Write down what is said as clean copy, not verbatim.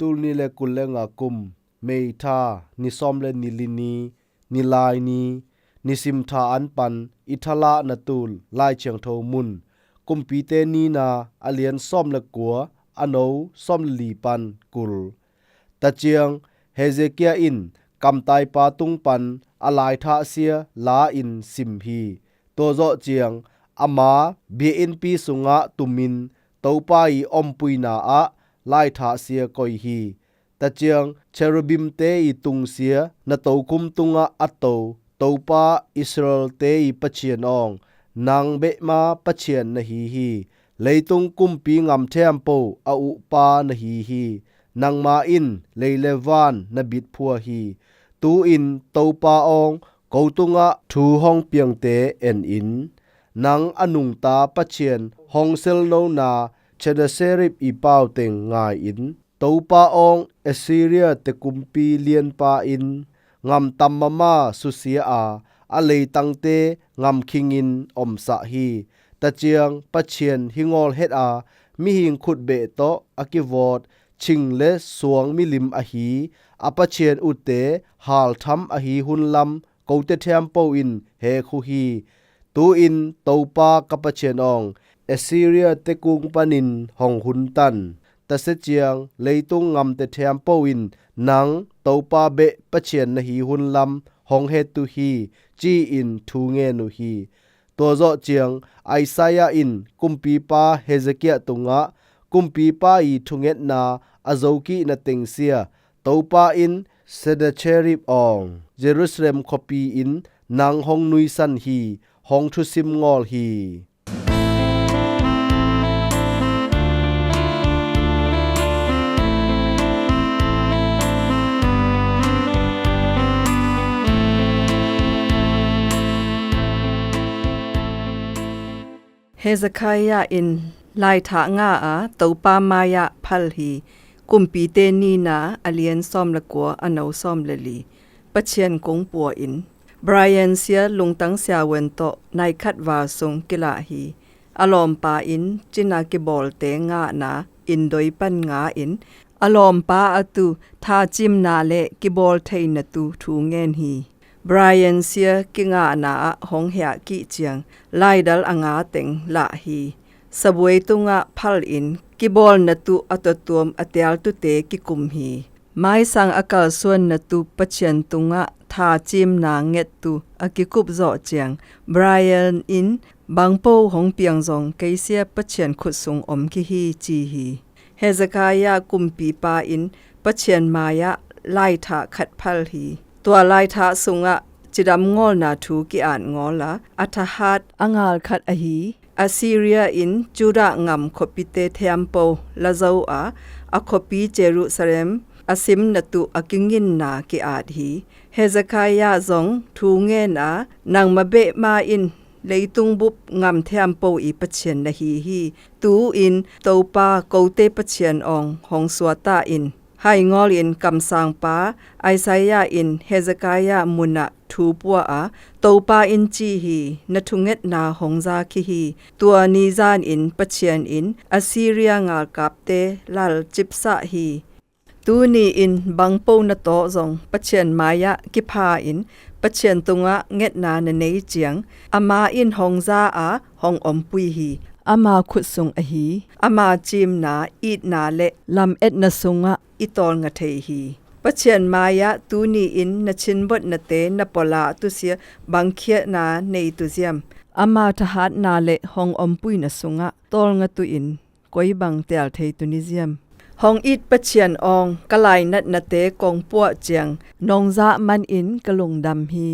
ตุลนี่เลกุลเลงากุมเมธานิซอมเลนิลินีนิลายนีนิสิมทาอันปันอิทลานตุลลายเชียงโทมุนกุมปีเตนีนาอเลียนซ่อมละกัวอโนซ่อมลีปันกุลตะเจียงเฮเซเกียอินกำไตปาตุงปันอลายทาเสียลาอินสิมฮีตัวโจเจียงอามาเบียอินปีสุงะตุมินตอปายอมปุยนาอะลายทาเสียกอยฮีตะเจียงเชรูบิมเตอีตุงเสียนะตอคุมตุงะอัตโตตอปาอิสราเอลเตอีปะเชียนองนางเบมาปะเชียนนะฮีเลยตุงกุมปีงำเทมโปอาอุปานะฮีนางมาอินเลยเลวานนะบิดพัวฮีตูอินตอปาองกอตุงะทูห้องเปียงเตเอ็นอินนางอนุงตาปะเชียนห้องเซลโนนาเชเดเซริบอีเป้าเต็งงายอินตอปาองเอซีเรียเตกุมปีเลียนปาอินงำตัมมามาสุเสียอาเลยตังเตงำคิงอินอมสะฮีตะเจียงปะเชียนฮิงอลเฮ็ดมิหิงขุดเบโตอากิวอดชิงเลสวงมิลิมอหีอปะเชียนอุเตหาลทัมอหีหุนลำกอเตเทมโปอินเฮคุฮีตูอินตอปากะปะเชียนองเอซีเรียเตกุงปานินห้องหุนตันตะเสเจียงเลยตุงงำเตเทมโปอินนังตอปาเบปะเชียนนะหีหุนลำห้องเฮตุฮีจีอินทูเงนุฮีตัวโจเจียงไอซายาอินกุมปีปาเฮเซเกียตุงะกุมปีปาอีทุงเงตนาอาโซกีนะเต็งเสียตอปาอินเซเดเชริบองเยรูซาเล็มคอปีอินนางห้องนุยสันฮีห้องทุซิมงอลฮีเฮเซคายาอินลายทางาตอปามายะพัลฮีกุมปีเตนีนาอเลียนซ่อมละกัวอโนซ่อมละลีปะเชียนกงปัวอินบรยันเสียลุงตังเสียเวนโตในคัดวาสงกิลาฮีอลอมปาอินจินากิบอลเตงานาอินโดยปันงาอินอลอมปาอตุทาจิมนาเลกิบอลเทนตุทูเงนฮีบรยันเสียกิงานาหงเหียกิเจียงไลดัลองาเต็งละฮีสบวยตุงะพัลอินกิบอลนตุอัตตวมอเตียลตุเตกิกุมฮีไม้สังอากาศส่วนนตุปะเชียนตุงะทาจิมนางเงตตุอากิกุบโจเจียงบรยันอินบางโปหงเปียงจงไกเสียปะเชียนขุดสงอมกิฮีจีฮีเฮเซคายากุมปีปาอินปะเชียนมายะไลทาขัดพัลฮีตัวไลทาสุงะจิดำงอลนาทูกิอ่านงอละอัทหัดองาลขัดอหีอาซีเรียอินจูดางำคอปิเตเทมโปลาเซาอาคอปีเจรูซาเล็มอาซิมนตุอากิงินนากิอาดฮีเฮเซคายาซงทูเงนนางมาเบมาอินเลยตุงบุบงำเทมโปอีปะเชียนนะฮีตูอินตอปาโกเตปะเชียนองหงสวตาอินให้งอลินกำสางปาไอไซยาอินเฮเซคายามุนะทูปัวตอปาอินจีฮีนทุงเงตนาหงซาคิฮีตัวนีซานอินปะเชียนอินอาซีเรียงาลกับเตลาลจิบสะฮีตูนีอินบังโปนะโตซงปะเชียนมายะกิพาอินปะเชียนตุงะเงตนาเนเนเจียงอามาอินหงซาหงอมปุยฮีอามาขุดสงอหีอามาจิมนาอีดนาเลลำเอ็ดนะสงะอิตอลงะเทฮีปะเชียนมายะตูนีอินนะชินบดนะเตนะปลาตุเสียบังเคียนาเนตุเซียมอามาทหารนาเลหงอมปุยนะสงะตอลงะตุอินกอยบังเตลเทตุนิเซียมหงอิดปะเชียนองกะไลนัดนะเตกองปัวเจียงนองซะมันอินกะลงดำฮี